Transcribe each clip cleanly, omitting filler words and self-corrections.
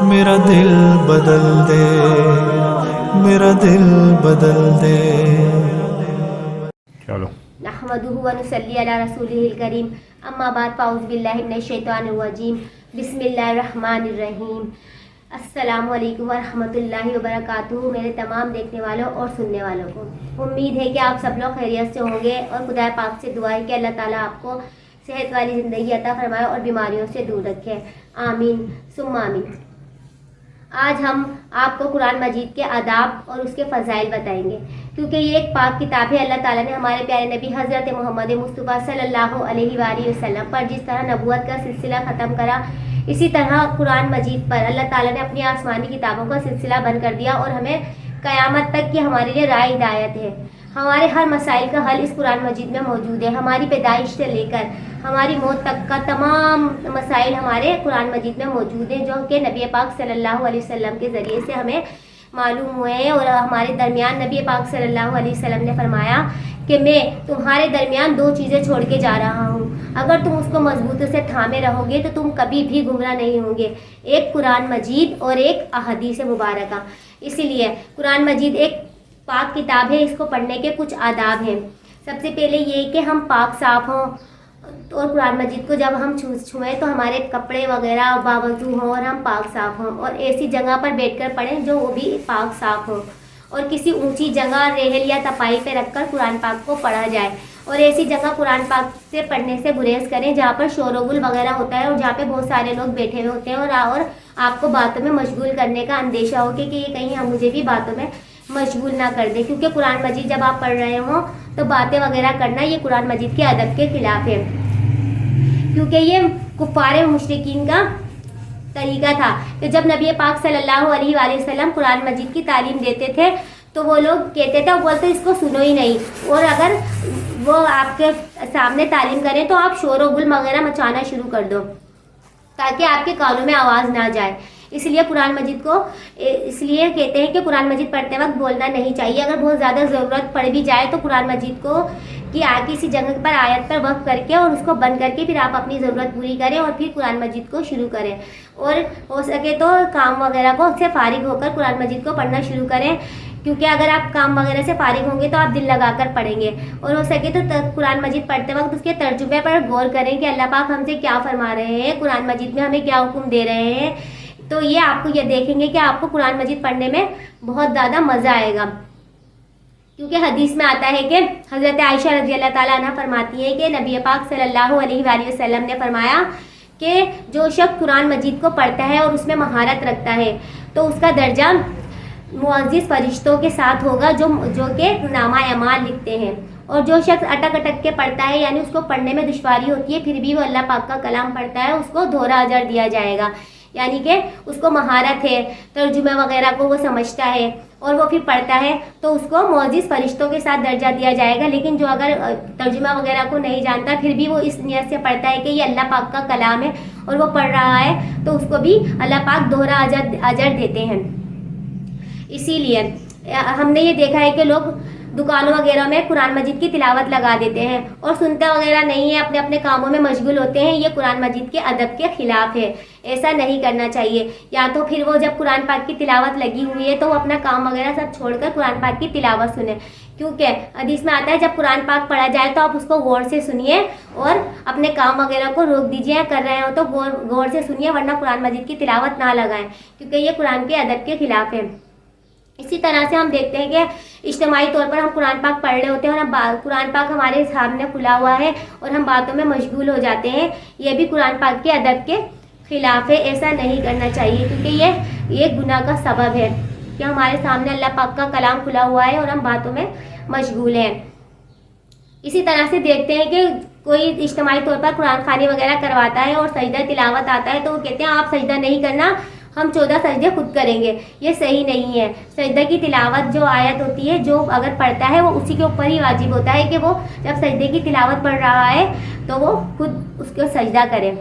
میرا دل بدل دے، میرا دل بدل دے۔ چلو نحمدہ و نصلی علی رسولہ الکریم، اما بعد فاعوذ باللہ من الشیطان الرجیم، بسم اللہ الرحمن الرحیم۔ السلام علیکم ورحمۃ اللہ وبرکاتہ۔ میرے تمام دیکھنے والوں اور سننے والوں کو امید ہے کہ آپ سب لوگ خیریت سے ہوں گے، اور خدا پاک سے دعا ہے کہ اللہ تعالیٰ آپ کو صحت والی زندگی عطا فرمائے اور بیماریوں سے دور رکھے، آمین ثم آمین۔ آج ہم آپ کو قرآن مجید کے آداب اور اس کے فضائل بتائیں گے، کیونکہ یہ ایک پاک کتاب ہے۔ اللہ تعالیٰ نے ہمارے پیارے نبی حضرت محمد مصطفیٰ صلی اللہ علیہ وآلہ وسلم پر جس طرح نبوت کا سلسلہ ختم کرا، اسی طرح قرآن مجید پر اللہ تعالیٰ نے اپنی آسمانی کتابوں کا سلسلہ بند کر دیا، اور ہمیں قیامت تک کی ہمارے لیے راہ ہدایت ہے۔ ہمارے ہر مسائل کا حل اس قرآن مجید میں موجود ہے۔ ہماری پیدائش سے لے کر ہماری موت تک کا تمام مسائل ہمارے قرآن مجید میں موجود ہیں، جو کہ نبی پاک صلی اللہ علیہ وسلم کے ذریعے سے ہمیں معلوم ہوئے ہیں۔ اور ہمارے درمیان نبی پاک صلی اللہ علیہ وسلم نے فرمایا کہ میں تمہارے درمیان دو چیزیں چھوڑ کے جا رہا ہوں، اگر تم اس کو مضبوطی سے تھامے رہو گے تو تم کبھی بھی گمراہ نہیں ہوں گے، ایک قرآن مجید اور ایک احادیث مبارکہ۔ اسی لیے قرآن مجید ایک پاک کتاب ہے، اس کو پڑھنے کے کچھ آداب ہیں۔ سب سے پہلے یہ کہ ہم پاک صاف ہوں، اور قرآن مجید کو جب ہم چھوئیں تو ہمارے کپڑے وغیرہ باوضو ہوں اور ہم پاک صاف ہوں، اور ایسی جگہ پر بیٹھ کر پڑھیں جو وہ بھی پاک صاف ہو، اور کسی اونچی جگہ ریہل یا تپائی پہ رکھ کر قرآن پاک کو پڑھا جائے، اور ایسی جگہ قرآن پاک سے پڑھنے سے گریز کریں جہاں پر شور و غل وغیرہ ہوتا ہے، اور جہاں پہ بہت سارے لوگ بیٹھے ہوئے ہوتے ہیں، اور آپ کو باتوں میں مشغول کرنے کا اندیشہ ہو کہ یہ کہیں ہم مجھے بھی باتوں میں مشغول نہ کر دیں، کیونکہ قرآن مجید جب آپ پڑھ رہے ہوں تو باتیں وغیرہ کرنا یہ قرآن مجید کے ادب کے خلاف ہے، کیونکہ یہ کفار مشرکین کا طریقہ تھا کہ جب نبی پاک صلی اللہ علیہ وآلہ وسلم قرآن مجید کی تعلیم دیتے تھے تو وہ لوگ کہتے تھے، وہ بولتے اس کو سنو ہی نہیں، اور اگر وہ آپ کے سامنے تعلیم کریں تو آپ شور و غل وغیرہ مچانا شروع کر دو تاکہ آپ کے کانوں میں آواز نہ جائے۔ اس لیے قرآن مجید کو اس لیے کہتے ہیں کہ قرآن مجید پڑھتے وقت بولنا نہیں چاہیے۔ اگر بہت زیادہ ضرورت پڑ بھی جائے تو قرآن مجید کو کسی جگہ پر آیت پر وقف کر کے اور اس کو بند کر کے پھر آپ اپنی ضرورت پوری کریں اور پھر قرآن مجید کو شروع کریں، اور ہو سکے تو کام وغیرہ کو سے فارغ ہو کر قرآن مجید کو پڑھنا شروع کریں، کیونکہ اگر آپ کام وغیرہ سے فارغ ہوں گے تو آپ دل لگا کر پڑھیں گے، اور ہو سکے تو قرآن مجید پڑھتے وقت اس کے ترجمے پر غور کریں کہ اللہ پاک ہم سے کیا فرما رہے ہیں، قرآن مجید میں ہمیں کیا حکم دے رہے ہیں۔ تو یہ آپ کو یہ دیکھیں گے کہ آپ کو قرآن مجید پڑھنے میں بہت زیادہ مزہ آئے گا، کیونکہ حدیث میں آتا ہے کہ حضرت عائشہ رضی اللہ تعالیٰ عنہ فرماتی ہے کہ نبی پاک صلی اللہ علیہ وآلہ وسلم نے فرمایا کہ جو شخص قرآن مجید کو پڑھتا ہے اور اس میں مہارت رکھتا ہے تو اس کا درجہ معزز فرشتوں کے ساتھ ہوگا جو کہ نامہ اعمال لکھتے ہیں، اور جو شخص اٹک اٹک کے پڑھتا ہے یعنی اس کو پڑھنے میں دشواری ہوتی ہے پھر بھی وہ اللہ پاک کا کلام پڑھتا ہے، اس کو دوہرا اجر دیا جائے گا، یعنی کہ اس کو مہارت ہے، ترجمہ وغیرہ کو وہ سمجھتا ہے اور وہ پھر پڑھتا ہے تو اس کو معزز فرشتوں کے ساتھ درجہ دیا جائے گا۔ لیکن جو اگر ترجمہ وغیرہ کو نہیں جانتا پھر بھی وہ اس نیت سے پڑھتا ہے کہ یہ اللہ پاک کا کلام ہے اور وہ پڑھ رہا ہے تو اس کو بھی اللہ پاک دوہرا اجر دیتے ہیں۔ اسی لیے ہم نے یہ دیکھا ہے کہ لوگ دکانوں وغیرہ میں قرآن مجید کی تلاوت لگا دیتے ہیں اور سنتے وغیرہ نہیں ہیں، اپنے اپنے کاموں میں مشغول ہوتے ہیں، یہ قرآن مجید کے ادب کے خلاف ہے، ایسا نہیں کرنا چاہیے۔ یا تو پھر وہ جب قرآن پاک کی تلاوت لگی ہوئی ہے تو وہ اپنا کام وغیرہ سب چھوڑ کر قرآن پاک کی تلاوت سنیں، کیونکہ حدیث میں آتا ہے جب قرآن پاک پڑھا جائے تو آپ اس کو غور سے سنیے اور اپنے کام وغیرہ کو روک دیجیے، کر رہے ہو تو غور سے سنیے، ورنہ قرآن مجید کی تلاوت نہ لگائیں، کیونکہ یہ قرآن کے ادب کے خلاف ہے۔ اسی طرح سے ہم دیکھتے ہیں کہ اجتماعی طور پر ہم قرآن پاک پڑھ رہے ہوتے ہیں اور قرآن پاک ہمارے سامنے کھلا ہوا ہے اور ہم باتوں میں مشغول ہو جاتے ہیں، یہ بھی قرآن پاک کے ادب کے خلاف ہے، ایسا نہیں کرنا چاہیے، کیونکہ یہ گناہ کا سبب ہے کہ ہمارے سامنے اللہ پاک کا کلام کھلا ہوا ہے اور ہم باتوں میں مشغول ہیں۔ اسی طرح سے دیکھتے ہیں کہ کوئی اجتماعی طور پر قرآن خوانی وغیرہ کرواتا ہے اور سجدہ تلاوت آتا ہے تو وہ کہتے ہیں آپ سجدہ نہیں کرنا، ہم 14 سجدے خود کریں گے، یہ صحیح نہیں ہے۔ سجدہ کی تلاوت جو آیت ہوتی ہے جو اگر پڑھتا ہے وہ اسی کے اوپر ہی واجب ہوتا ہے کہ وہ جب سجدے کی تلاوت پڑھ رہا ہے تو وہ خود اس کو سجدہ کرے،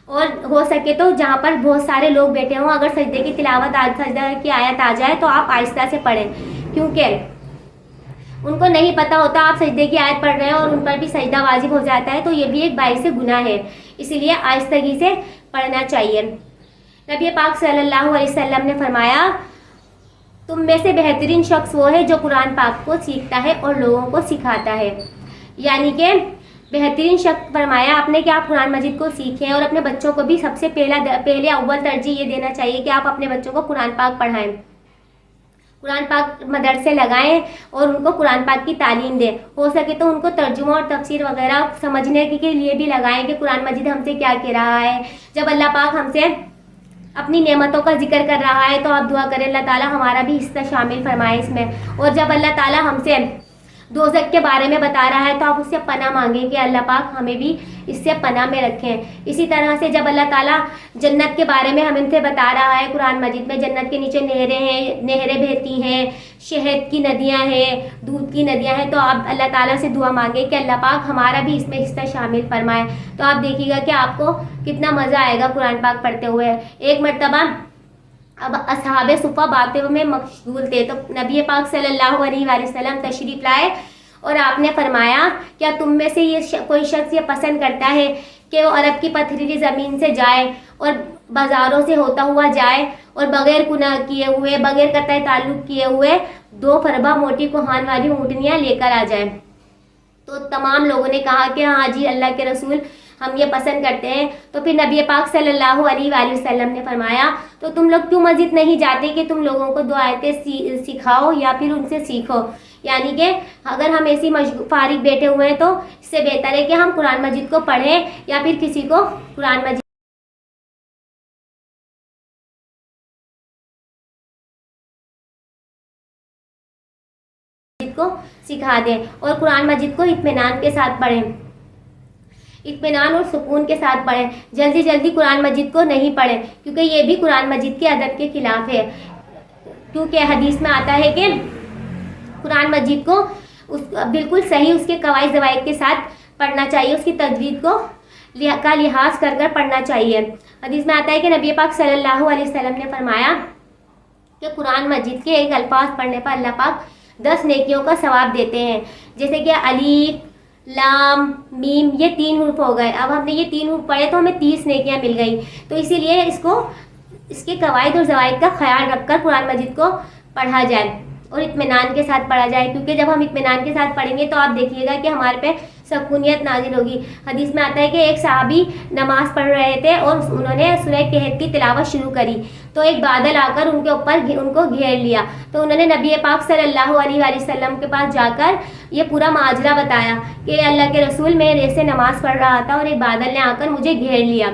اور ہو سکے تو جہاں پر بہت سارے لوگ بیٹھے ہوں اگر سجدے کی تلاوت سجدہ کی آیت آ جائے تو آپ آہستہ سے پڑھیں، کیونکہ ان کو نہیں پتہ ہوتا آپ سجدے کی آیت پڑھ رہے ہیں اور ان پر بھی سجدہ واجب ہو جاتا ہے تو یہ بھی ایک باعث گناہ ہے، اسی لیے آہستگی سے پڑھنا چاہیے۔ نبی پاک صلی اللہ علیہ وسلم نے فرمایا تم میں سے بہترین شخص وہ ہے جو قرآن پاک کو سیکھتا ہے اور لوگوں کو سکھاتا ہے. یعنی کہ بہترین شخص فرمایا آپ نے کہ آپ قرآن مجید کو سیکھیں اور اپنے بچوں کو بھی سب سے پہلے اول ترجیح یہ دینا چاہیے کہ آپ اپنے بچوں کو قرآن پاک پڑھائیں, قرآن پاک مدرسے لگائیں اور ان کو قرآن پاک کی تعلیم دیں. ہو سکے تو ان کو ترجمہ اور تفسیر وغیرہ سمجھنے کے لیے بھی لگائیں کہ قرآن مجید ہم سے کیا کہہ رہا ہے. جب اللہ پاک ہم سے اپنی نعمتوں کا ذکر کر رہا ہے تو آپ دعا کریں اللہ تعالیٰ ہمارا بھی حصہ شامل فرمائے اس میں. اور جب اللہ تعالیٰ ہم سے دوزخ کے بارے میں بتا رہا ہے تو آپ اس سے پناہ مانگیں کہ اللہ پاک ہمیں بھی اس سے پناہ میں رکھیں. اسی طرح سے جب اللہ تعالیٰ جنت کے بارے میں ہم سے بتا رہا ہے قرآن مجید میں, جنت کے نیچے نہریں ہیں, نہریں بہتی ہیں, شہد کی ندیاں ہیں, دودھ کی ندیاں ہیں, تو آپ اللہ تعالیٰ سے دعا مانگیں کہ اللہ پاک ہمارا بھی اس میں حصہ شامل فرمائے. تو آپ دیکھیے گا کہ آپ کو کتنا مزہ آئے گا قرآن پاک پڑھتے ہوئے. ایک مرتبہ اب اصحاب صفہ باتوں میں مشغول تھے تو نبی پاک صلی اللہ علیہ وآلہ وسلم تشریف لائے اور آپ نے فرمایا کیا تم میں سے کوئی شخص یہ پسند کرتا ہے کہ وہ عرب کی پتھریلی زمین سے جائے اور بازاروں سے ہوتا ہوا جائے اور بغیر گناہ کیے ہوئے, بغیر قطع تعلق کیے ہوئے 2 فربہ موٹی کوہان والی اونٹنیاں لے کر آ جائے. تو تمام لوگوں نے کہا کہ ہاں جی اللہ کے رسول ہم یہ پسند کرتے ہیں. تو پھر نبی پاک صلی اللہ علیہ وآلہ وسلم نے فرمایا تو تم لوگ کیوں مسجد نہیں جاتے کہ تم لوگوں کو 2 آیتیں سکھاؤ یا پھر ان سے سیکھو. یعنی کہ اگر ہم ایسی فارغ بیٹھے ہوئے ہیں تو اس سے بہتر ہے کہ ہم قرآن مجید کو پڑھیں یا پھر کسی کو قرآن مجید کو سکھا دیں اور قرآن مجید کو اطمینان کے ساتھ پڑھیں, اطمینان اور سکون کے ساتھ پڑھیں. جلدی جلدی قرآن مجید کو نہیں پڑھیں کیونکہ یہ بھی قرآن مجید کے ادب کے خلاف ہے. کیونکہ حدیث میں آتا ہے کہ قرآن مجید کو بالکل صحیح اس کے قواعد ضوابط کے ساتھ پڑھنا چاہیے, اس کی تجوید کا لحاظ کر پڑھنا چاہیے. حدیث میں آتا ہے کہ نبی پاک صلی اللہ علیہ وسلم نے فرمایا کہ قرآن مجید کے ایک الفاظ پڑھنے پر اللہ پاک 10 نیکیوں کا ثواب دیتے ہیں. جیسے کہ الف, لام, میم, یہ 3 حروف ہو گئے. اب ہم نے یہ 3 حروف پڑھے تو ہمیں 30 نیکیاں مل گئی. تو اسی لیے اس کے قواعد اور ضوابط کا خیال رکھ کر قرآن مجید کو پڑھا جائے اور اطمینان کے ساتھ پڑھا جائے. کیونکہ جب ہم اطمینان کے ساتھ پڑھیں گے تو آپ دیکھیے گا کہ ہمارے پہ سکونیت نازل ہوگی. حدیث میں آتا ہے کہ ایک صحابی نماز پڑھ رہے تھے اور انہوں نے سورہ کہف کی تلاوت شروع کری تو ایک بادل آ کر ان کے اوپر ان کو گھیر لیا. تو انہوں نے نبی پاک صلی اللہ علیہ وآلہ وسلم کے پاس جا کر یہ پورا ماجرا بتایا کہ اللہ کے رسول میں ایسے نماز پڑھ رہا تھا اور ایک بادل نے آ کر مجھے گھیر لیا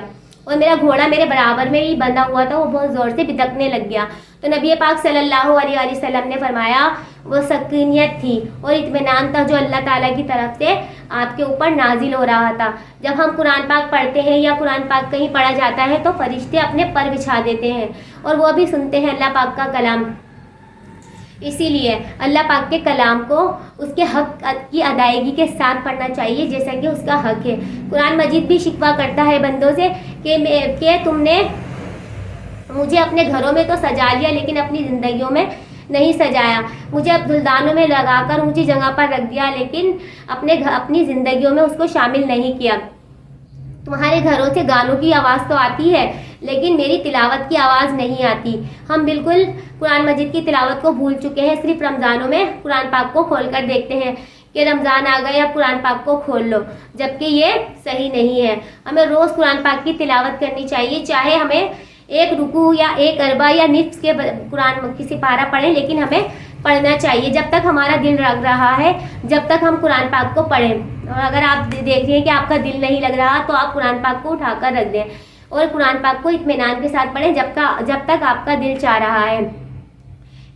اور میرا گھوڑا میرے برابر میں ہی بندھا ہوا تھا, وہ بہت زور سے بھٹکنے لگ گیا. تو نبی پاک صلی اللہ علیہ وآلہ وسلم نے فرمایا وہ سکینیت تھی اور اطمینان تھا جو اللہ تعالیٰ کی طرف سے آپ کے اوپر نازل ہو رہا تھا. جب ہم قرآن پاک پڑھتے ہیں یا قرآن پاک کہیں پڑھا جاتا ہے تو فرشتے اپنے پر بچھا دیتے ہیں اور وہ بھی سنتے ہیں اللہ پاک کا کلام. اسی لیے اللہ پاک کے کلام کو اس کے حق کی ادائیگی کے ساتھ پڑھنا چاہیے جیسا کہ اس کا حق ہے. قرآن مجید بھی شکوہ کرتا ہے بندوں سے کہ تم نے مجھے اپنے گھروں میں تو سجا لیا لیکن اپنی زندگیوں میں نہیں سجایا, مجھے اب دلدانوں میں لگا کر اونچی جگہ پر رکھ دیا لیکن اپنی زندگیوں میں اس کو شامل نہیں کیا. تمہارے گھروں سے گانوں کی آواز تو آتی ہے لیکن میری تلاوت کی آواز نہیں آتی. ہم بالکل قرآن مجید کی تلاوت کو بھول چکے ہیں, صرف رمضانوں میں قرآن پاک کو کھول کر دیکھتے ہیں کہ رمضان آ گیا اب قرآن پاک کو کھول لو, جبکہ یہ صحیح نہیں ہے. ہمیں روز قرآن پاک کی تلاوت کرنی چاہیے, چاہے ہمیں 1 رکوع یا 1 اربع یا نصف کے قرآن کی سپارہ پڑھیں لیکن ہمیں پڑھنا چاہیے جب تک ہمارا دل لگ رہا ہے, جب تک ہم قرآن پاک کو پڑھیں. اور اگر آپ دیکھ رہے ہیں کہ آپ کا دل نہیں لگ رہا تو آپ قرآن پاک کو اٹھا کر رکھ دیں اور قرآن پاک کو اطمینان کے ساتھ پڑھیں جب تک آپ کا دل چاہ رہا ہے.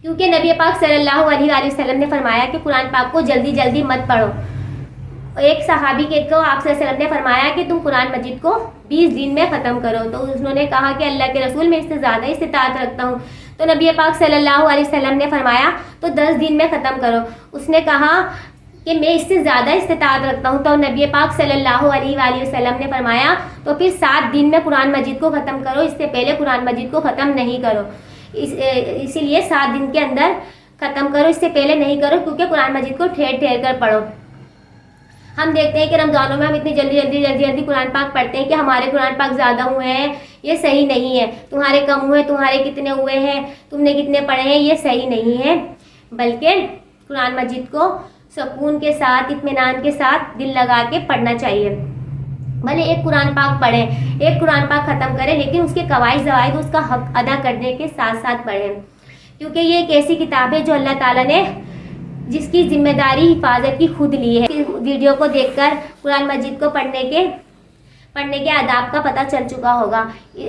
کیونکہ نبی پاک صلی اللہ علیہ وآلہ وسلم نے فرمایا کہ قرآن پاک کو جلدی جلدی مت پڑھو. ایک صحابی کو آپ صلی اللہ علیہ وسلم نے فرمایا کہ تم قرآن مجید کو 20 دن میں ختم کرو. تو انہوں نے کہا کہ اللہ کے رسول میں اس سے زیادہ استطاعت رکھتا ہوں. تو نبی پاک صلی اللہ علیہ وسلم نے فرمایا تو 10 دن میں ختم کرو. اس نے کہا کہ میں اس سے زیادہ استطاعت رکھتا ہوں. تو نبی پاک صلی اللہ علیہ وآلہ وسلم نے فرمایا تو پھر 7 دن میں قرآن مجید کو ختم کرو, اس سے پہلے قرآن مجید کو ختم نہیں کرو. اسی لیے 7 دن کے اندر ختم کرو, اس سے پہلے نہیں کرو کیونکہ قرآن مجید کو ٹھہر ٹھہر کر پڑھو. ہم دیکھتے ہیں کہ رمضانوں میں ہم اتنی جلدی قرآن پاک پڑھتے ہیں کہ ہمارے قرآن پاک زیادہ ہوئے ہیں، یہ صحیح نہیں ہے. تمہارے کم ہوئے، تمہارے کتنے ہوئے ہیں، تم نے کتنے پڑھے ہیں، یہ صحیح نہیں ہے. بلکہ قرآن مجید کو سکون کے ساتھ، اطمینان کے ساتھ دل لگا کے پڑھنا چاہیے. بھلے ایک قرآن پاک پڑھیں، ایک قرآن پاک ختم کریں، لیکن اس کے قواعد ضوابط اس کا حق ادا کرنے کے ساتھ ساتھ پڑھیں، کیونکہ یہ ایک ایسی کتاب ہے جو اللہ تعالیٰ نے جس کی ذمہ داری حفاظت کی خود لی ہے. ویڈیو کو دیکھ کر قرآن مجید کو پڑھنے کے آداب کا پتہ چل چکا ہوگا.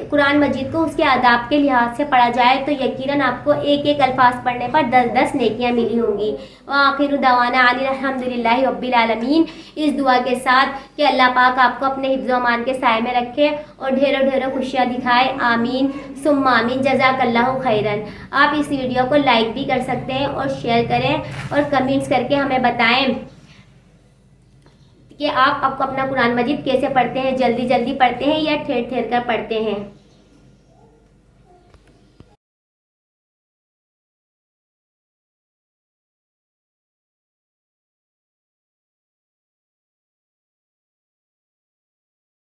قرآن مجید کو اس کے آداب کے لحاظ سے پڑھا جائے تو یقیناً آپ کو ایک ایک الفاظ پڑھنے پر 10 نیکیاں ملی ہوں گی. وآخر دعوانا ان الحمدللہ رب العالمین. اس دعا کے ساتھ کہ اللہ پاک آپ کو اپنے حفظ و امان کے سائے میں رکھے اور ڈھیروں خوشیاں دکھائے. آمین ثم آمین. جزاک اللہ خیراً. آپ اس ویڈیو کو لائک بھی کر سکتے ہیں اور شیئر کریں اور کمنٹس کر کے ہمیں بتائیں کہ آپ اپنا قرآن مجید کیسے پڑھتے ہیں، جلدی پڑھتے ہیں یا ٹھہر کر پڑھتے ہیں.